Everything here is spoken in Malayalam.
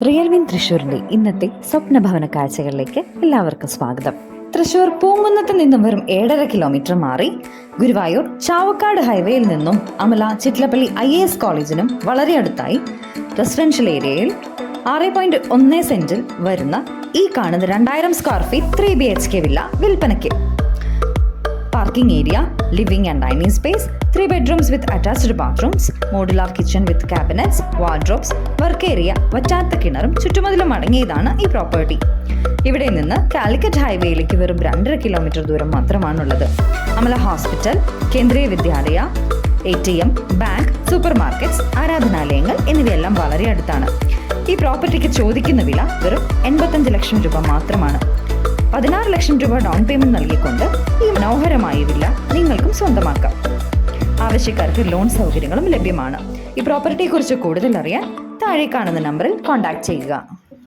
റിയൽവിൻ തൃശ്ശൂരിന്റെ ഇന്നത്തെ സ്വപ്നഭവന കാഴ്ചകളിലേക്ക് എല്ലാവർക്കും സ്വാഗതം. തൃശ്ശൂർ പൂങ്കുന്നത്ത് നിന്നും വെറും 7.5 കിലോമീറ്റർ മാറി ഗുരുവായൂർ ചാവക്കാട് ഹൈവേയിൽ നിന്നും അമല ചിറ്റ്ലപ്പള്ളി IAS കോളേജിനും വളരെ അടുത്തായി റെസിഡൻഷ്യൽ ഏരിയയിൽ 6.1 സെന്റിൽ വരുന്ന ഈ കാണുന്ന 2000 സ്ക്വയർ ഫീറ്റ് 3 BHK വില്ല വിൽപ്പനയ്ക്ക്. Parking area, living and dining space, 3 bedrooms with attached bathrooms, modular kitchen with cabinets, wardrobes, work area, വറ്റാത്ത കിണറും ചുറ്റുമതിലും അടങ്ങിയതാണ് ഈ പ്രോപ്പർട്ടി. ഇവിടെ നിന്ന് കാലിക്കറ്റ് ഹൈവേയിലേക്ക് വെറും 2.5 കിലോമീറ്റർ ദൂരം മാത്രമാണുള്ളത്. അമല ഹോസ്പിറ്റൽ, കേന്ദ്രീയ വിദ്യാലയ, ATM, ബാങ്ക്, സൂപ്പർ മാർക്കറ്റ്സ്, ആരാധനാലയങ്ങൾ എന്നിവയെല്ലാം വളരെ അടുത്താണ്. ഈ പ്രോപ്പർട്ടിക്ക് ചോദിക്കുന്ന വില വെറും 85 ലക്ഷം രൂപ മാത്രമാണ്. 16 ലക്ഷം രൂപ ഡൗൺ പേയ്മെന്റ് നൽകിക്കൊണ്ട് ഈ മനോഹരമായ വില്ല നിങ്ങൾക്കും സ്വന്തമാക്കാം. ആവശ്യക്കാർക്ക് ലോൺ സൗകര്യങ്ങളും ലഭ്യമാണ്. ഈ പ്രോപ്പർട്ടിയെക്കുറിച്ച് കൂടുതൽ അറിയാൻ താഴെ കാണുന്ന നമ്പറിൽ കോൺടാക്ട് ചെയ്യുക.